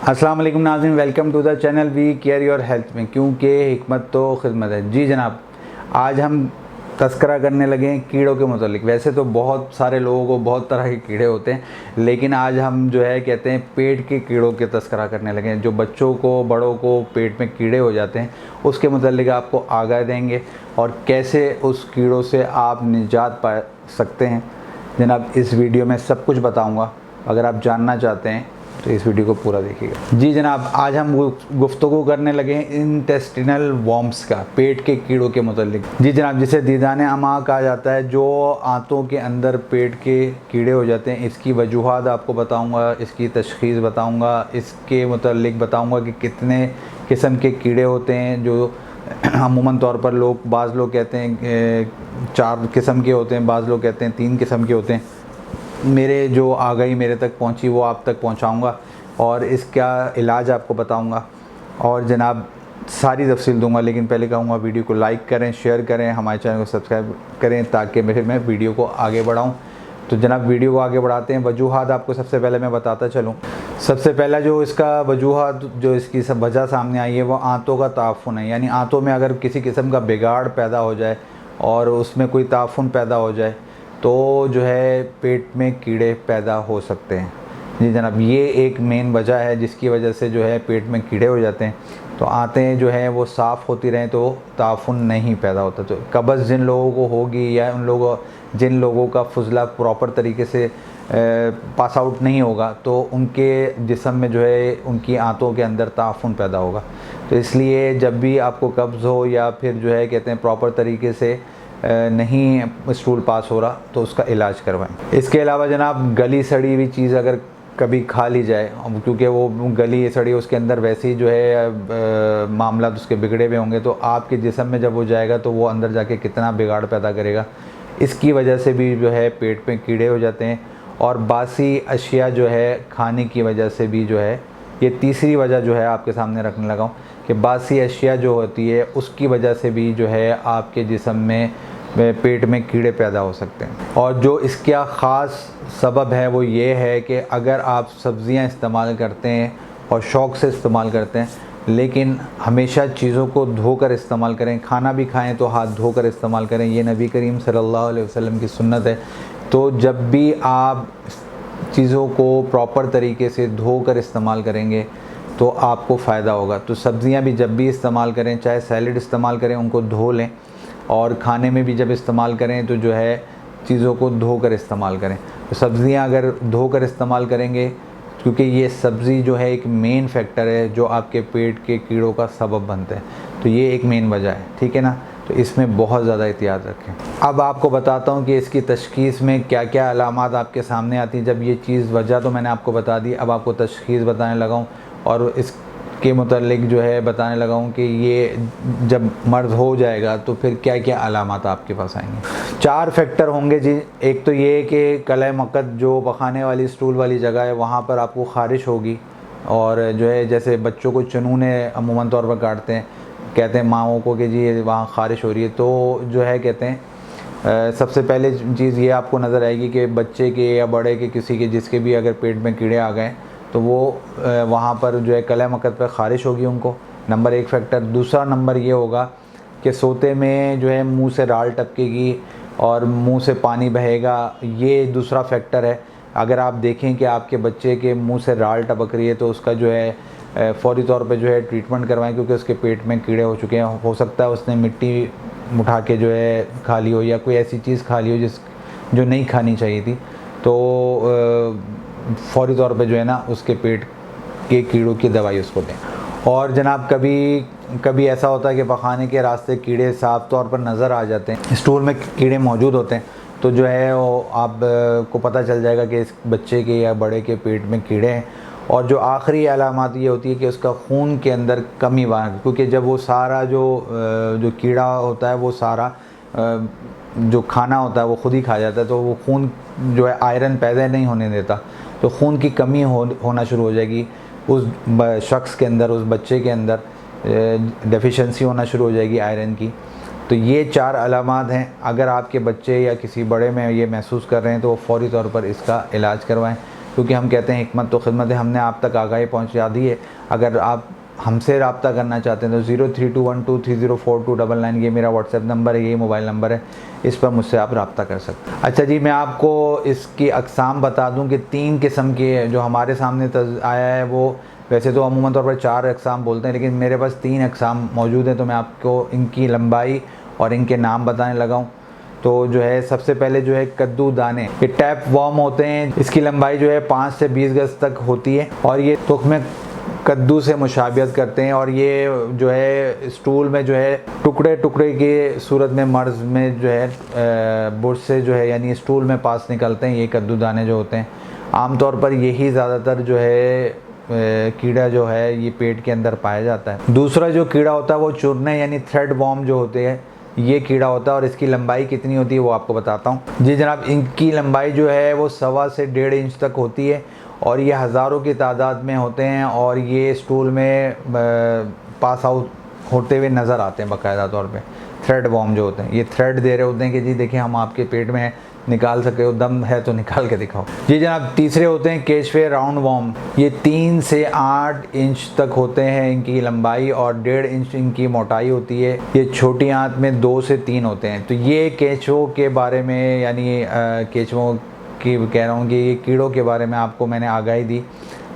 अस्सलाम वालेकुम नाज़रीन, welcome to the channel we care your health में, क्योंकि हिकमत तो खिदमत है। जी जनाब, आज हम तस्करा करने लगे हैं कीड़ों के मुतालिक। वैसे तो बहुत सारे लोगों को बहुत तरह के कीड़े होते हैं, लेकिन आज हम जो है कहते हैं पेट के कीड़ों के तस्करा करने लगे हैं। जो बच्चों को, बड़ों को पेट में कीड़े हो जाते हैं, उसके मुतालिक आपको आगाह देंगे और कैसे उस कीड़ों से आप निजात पा सकते हैं। जनाब, इस वीडियो में सब कुछ बताऊँगा। अगर आप जानना चाहते हैं तो इस वीडियो को पूरा देखिएगा। जी जनाब, आज हम गुफ्तगू करने लगे हैं इंटेस्टिनल वॉर्म्स का, पेट के कीड़ों के मुतालिक। जी जनाब, जिसे दीदाने अमा कहा जाता है, जो आंतों के अंदर पेट के कीड़े हो जाते हैं, इसकी वजूहात आपको बताऊंगा, इसकी तशख़ीस बताऊंगा, इसके मुतालिक बताऊंगा कि कितने किस्म के कीड़े होते हैं। जो अमूमन तौर पर बाज़ लोग कहते हैं 4 किस्म के होते हैं, बाज़ लोग कहते हैं 3 किस्म के होते हैं। मेरे जो आगाही मेरे तक पहुंची वो आप तक पहुंचाऊंगा और इसका इलाज आपको बताऊंगा और जनाब सारी तफसील दूंगा। लेकिन पहले कहूँगा वीडियो को लाइक करें, शेयर करें, हमारे चैनल को सब्सक्राइब करें ताकि मैं वीडियो को आगे बढ़ाऊं। तो जनाब वीडियो को आगे बढ़ाते हैं। वजूहात आपको सबसे पहले मैं बताता चलूँ। सबसे पहला जो इसका वजूहात, जो इसकी सब वजह सामने आई है, वो आंतों का ताफ़ुन है। यानी आंतों में अगर किसी किस्म का बिगाड़ पैदा हो जाए और उसमें कोई ताफ़ुन पैदा हो जाए तो जो है पेट में कीड़े पैदा हो सकते हैं। जी जनाब, ये एक मेन वजह है जिसकी वजह से जो है पेट में कीड़े हो जाते हैं। तो आंतें जो है वो साफ़ होती रहें तो ताफ़ुन नहीं पैदा होता। तो कब्ज़ जिन लोगों को होगी या जिन लोगों का फुजला प्रॉपर तरीके से पास आउट नहीं होगा, तो उनके जिस्म में जो है उनकी आंतों के अंदर ताफ़ुन पैदा होगा। तो इसलिए जब भी आपको कब्ज़ हो या फिर जो है कहते हैं प्रॉपर तरीके से नहीं स्टूल पास हो रहा तो उसका इलाज करवाएं। इसके अलावा जनाब, गली सड़ी हुई चीज़ अगर कभी खा ली जाए, क्योंकि वो गली सड़ी उसके अंदर वैसे ही जो है मामला उसके बिगड़े हुए होंगे, तो आपके जिस्म में जब वो जाएगा तो वो अंदर जाके कितना बिगाड़ पैदा करेगा। इसकी वजह से भी जो है पेट में कीड़े हो जाते हैं। और बासी अशिया जो है खाने की वजह से भी जो है, ये तीसरी वजह जो है आपके सामने रखने लगा हूँ कि बासी अशिया जो होती है उसकी वजह से भी जो है आपके जिस्म में पेट में कीड़े पैदा हो सकते हैं। और जो इसका ख़ास सबब है वो ये है कि अगर आप सब्ज़ियां इस्तेमाल करते हैं और शौक़ से इस्तेमाल करते हैं, लेकिन हमेशा चीज़ों को धोकर इस्तेमाल करें। खाना भी खाएं तो हाथ धोकर इस्तेमाल करें, ये नबी करीम सल्लल्लाहु अलैहि वसल्लम की सुन्नत है। तो जब भी आप चीज़ों को प्रॉपर तरीके से धोकर इस्तेमाल करेंगे तो आपको फ़ायदा होगा। तो सब्ज़ियां भी जब भी इस्तेमाल करें, चाहे सैलड इस्तेमाल करें, उनको धो लें। और खाने में भी जब इस्तेमाल करें तो जो है चीज़ों को धोकर इस्तेमाल करें। तो सब्ज़ियां अगर धोकर इस्तेमाल करेंगे, क्योंकि ये सब्ज़ी जो है एक मेन फैक्टर है जो आपके पेट के कीड़ों का सबब बनता है। तो ये एक मेन वजह है, ठीक है ना। तो इसमें बहुत ज़्यादा एहतियात रखें। अब आपको बताता हूँ कि इसकी तशख़ीस में क्या क्या अलामात आपके सामने आती हैं। जब ये चीज़ वजह तो मैंने आपको बता दी, अब आपको तशख़ीस बताने लगा हूँ और इसके मुतालिक जो है बताने लगा हूँ कि ये जब मर्ज़ हो जाएगा तो फिर क्या क्या अलामात आपके पास आएंगे। 4 फैक्टर होंगे जी। एक तो ये कि कलह मक़द, जो पखाने वाली स्टूल वाली जगह है, वहाँ पर आपको ख़ारिश होगी। और जो है जैसे बच्चों को चुनूने अमूमन तौर पर काटते हैं, कहते हैं माओं को कि जी वहाँ ख़ारिश हो रही है, तो जो है कहते हैं सबसे पहले चीज़ ये आपको नज़र आएगी कि बच्चे के या बड़े के, किसी के जिसके भी अगर पेट में कीड़े आ गए तो वो वहाँ पर जो है कलह मक़द पर ख़ारिश होगी उनको। Number 1 factor. दूसरा नंबर ये होगा कि सोते में जो है मुंह से राल टपकेगी और मुंह से पानी बहेगा, ये दूसरा फैक्टर है। अगर आप देखें कि आपके बच्चे के मुंह से राल टपक रही है तो उसका जो है फ़ौरी तौर पे जो है ट्रीटमेंट करवाएं, क्योंकि उसके पेट में कीड़े हो चुके हैं। हो सकता है उसने मिट्टी उठा के जो है खा ली हो या कोई ऐसी चीज़ खा ली हो जो नहीं खानी चाहिए थी। तो फ़ौरी तौर पे जो है ना उसके पेट के कीड़ों की दवाई उसको दें। और जनाब कभी ऐसा होता है कि पखाने के रास्ते कीड़े साफ तौर पर नज़र आ जाते हैं, स्टूल में कीड़े मौजूद होते हैं, तो जो है वो आप को पता चल जाएगा कि इस बच्चे के या बड़े के पेट में कीड़े हैं। और जो आखिरी अलामत ये होती है कि उसका खून के अंदर कमी बना, क्योंकि जब वो सारा जो कीड़ा होता है वो सारा जो खाना होता है वो खुद ही खा जाता है, तो वो खून जो है आयरन पैदा नहीं होने देता, तो खून की कमी होना शुरू हो जाएगी उस शख्स के अंदर, उस बच्चे के अंदर डेफिशिएंसी होना शुरू हो जाएगी आयरन की। तो ये 4 अलामात हैं। अगर आपके बच्चे या किसी बड़े में ये महसूस कर रहे हैं तो वो फ़ौरी तौर पर इसका इलाज करवाएं। क्योंकि हम कहते हैं हिकमत तो खिदमत है। हमने आप तक आगाही पहुँचा दी है। अगर आप हमसे रब्ता करना चाहते हैं तो 032123042999 ये मेरा व्हाट्सएप नंबर है, ये मोबाइल नंबर है, इस पर मुझसे आप रब्ता कर सकते हैं। अच्छा जी, मैं आपको इसकी अक़साम बता दूं कि 3 किस्म के जो हमारे सामने आया है, वो वैसे तो अमूमन तौर पर 4 अक़साम बोलते हैं, लेकिन मेरे पास 3 अक़साम मौजूद हैं। तो मैं आपको इनकी लंबाई और इनके नाम बताने लगा हूँ। तो जो है सबसे पहले जो है कद्दू दाने, ये टैप वॉर्म होते हैं। इसकी लंबाई जो है 5 से 20 गज तक होती है और ये तुख्मे कद्दू से मुशाबियत करते हैं। और ये जो है स्टूल में जो है टुकड़े टुकड़े के सूरत में मर्ज़ में जो है बुर्श से जो है यानी स्टूल में पास निकलते हैं। ये कद्दू दाने जो होते हैं आमतौर पर यही ज़्यादातर जो है कीड़ा जो है ये पेट के अंदर पाया जाता है। दूसरा जो कीड़ा होता है वो चूरने यानी थ्रेड वॉर्म जो होते हैं, ये कीड़ा होता है। और इसकी लंबाई कितनी होती है वो आपको बताता हूँ। जी जनाब, इनकी लंबाई जो है वो 1.25 से 1.5 इंच तक होती है और ये हज़ारों की तादाद में होते हैं और ये स्टूल में पास आउट होते हुए नज़र आते हैं बाकायदा तौर पे। थ्रेड वॉर्म जो होते हैं ये थ्रेड दे रहे होते हैं कि जी देखिए हम आपके पेट में निकाल सके हो, दम है तो निकाल के दिखाओ। जी जनाब, तीसरे होते हैं केचवे राउंड वॉर्म। ये 3 से 8 इंच तक होते हैं इनकी लंबाई और 1.5 इंच इनकी मोटाई होती है। ये छोटी आंत में 2 से 3 होते हैं। तो ये केचुओं के बारे में यानी केचुओं की कह रहा हूँ कि ये कीड़ों के बारे में आपको मैंने आगाही दी,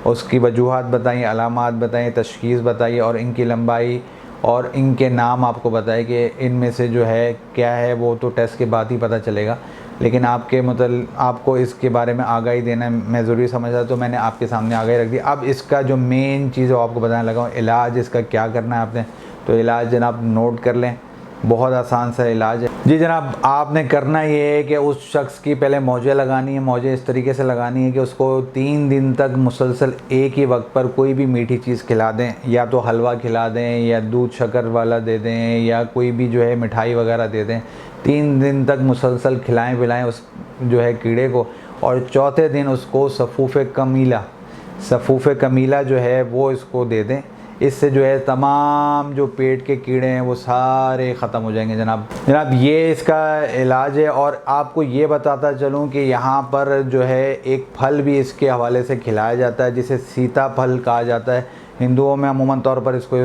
उसकी वजूहात बताई, अलामात बताई, तशख़ीस बताई और इनकी लंबाई और इनके नाम आपको बताए कि इनमें से जो है क्या है। वो तो टेस्ट के बाद ही पता चलेगा, लेकिन आपके मतलब आपको इसके बारे में आगाही देना मैं ज़रूरी समझा, तो मैंने आपके सामने आगाही रख दी। अब इसका जो मेन चीज़ वो आपको बताने लगा हूँ, इलाज इसका क्या करना है आपने। तो इलाज जनाब नोट कर लें, बहुत आसान सा इलाज है। जी जनाब, आपने करना ये है कि उस शख्स की पहले मौजे लगानी है। मौजे इस तरीके से लगानी है कि उसको 3 दिन तक मुसलसल एक ही वक्त पर कोई भी मीठी चीज़ खिला दें, या तो हलवा खिला दें या दूध शक्कर वाला दे दें या कोई भी जो है मिठाई वगैरह दे दें। 3 दिन तक मुसलसल खिलाएं पिलाएं उस जो है कीड़े को। और चौथे दिन उसको सफ़ूफ़ कमीला जो है वो इसको दे दें। इससे जो है तमाम जो पेट के कीड़े हैं वो सारे ख़त्म हो जाएंगे जनाब ये इसका इलाज है। और आपको ये बताता चलूँ कि यहाँ पर जो है एक फल भी इसके हवाले से खिलाया जाता है जिसे सीताफल कहा जाता है। हिंदुओं में अमूमन तौर पर इसको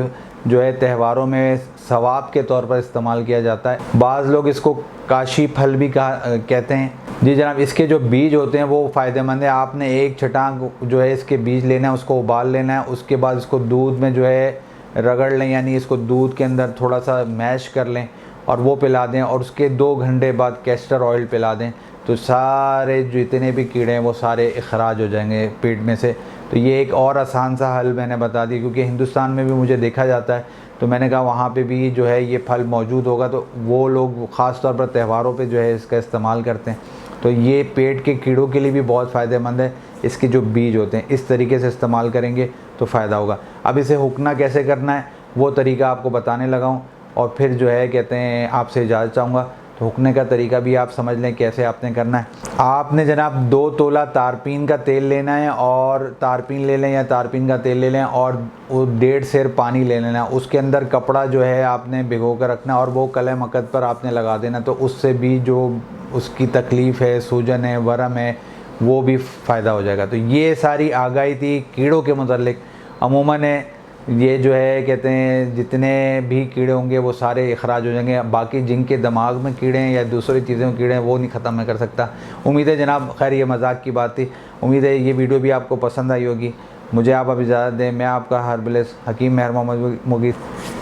जो है त्योहारों में सवाब के तौर पर इस्तेमाल किया जाता है। बाज़ लोग इसको काशी फल भी कहते हैं। जी जनाब, इसके जो बीज होते हैं वो फ़ायदेमंद है। आपने एक छटांग जो है इसके बीज लेना है, उसको उबाल लेना है, उसके बाद इसको दूध में जो है रगड़ लें, यानी इसको दूध के अंदर थोड़ा सा मैश कर लें और वो पिला दें। और उसके 2 घंटे बाद कैस्टर ऑयल पिला दें, तो सारे जितने भी कीड़े हैं वो सारे इखराज हो जाएंगे पेट में से। तो ये एक और आसान सा हल मैंने बता दी, क्योंकि हिंदुस्तान में भी मुझे देखा जाता है, तो मैंने कहा वहाँ पे भी जो है ये फल मौजूद होगा, तो वो लोग ख़ास तौर पर त्योहारों पे जो है इसका इस्तेमाल करते हैं। तो ये पेट के कीड़ों के लिए भी बहुत फ़ायदेमंद है। इसके जो बीज होते हैं इस तरीके से इस्तेमाल करेंगे तो फ़ायदा होगा। अब इसे हुकना कैसे करना है वो तरीका आपको बताने लगा हूँ, और फिर जो है कहते हैं आपसे इजाज़त चाहूँगा। तो हुकने का तरीका भी आप समझ लें कैसे आपने करना है। आपने जनाब 2 तोला तारपीन का तेल लेना है, और तारपीन ले लें या तारपीन का तेल ले लें, और वो 1.5 सेर पानी ले लेना है। उसके अंदर कपड़ा जो है आपने भिगो कर रखना और वो कलह मकद पर आपने लगा देना। तो उससे भी जो उसकी तकलीफ़ है, सूजन है, वरम है, वो भी फ़ायदा हो जाएगा। तो ये सारी आगाही थी कीड़ों के मुतल्लिक। अमूमन ये जो है कहते हैं जितने भी कीड़े होंगे वो सारे इखराज हो जाएंगे। बाकी जिनके दिमाग में कीड़े हैं या दूसरी चीज़ों में कीड़े हैं वो नहीं ख़त्म मैं कर सकता। उम्मीद है जनाब, खैर ये मजाक की बात थी। उम्मीद है ये वीडियो भी आपको पसंद आई होगी। मुझे आप अब इजाज़त दें। मैं आपका हरबिलिस हकीम मेहर मोहम्मद मुगीस।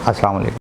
अस्सलाम वालेकुम।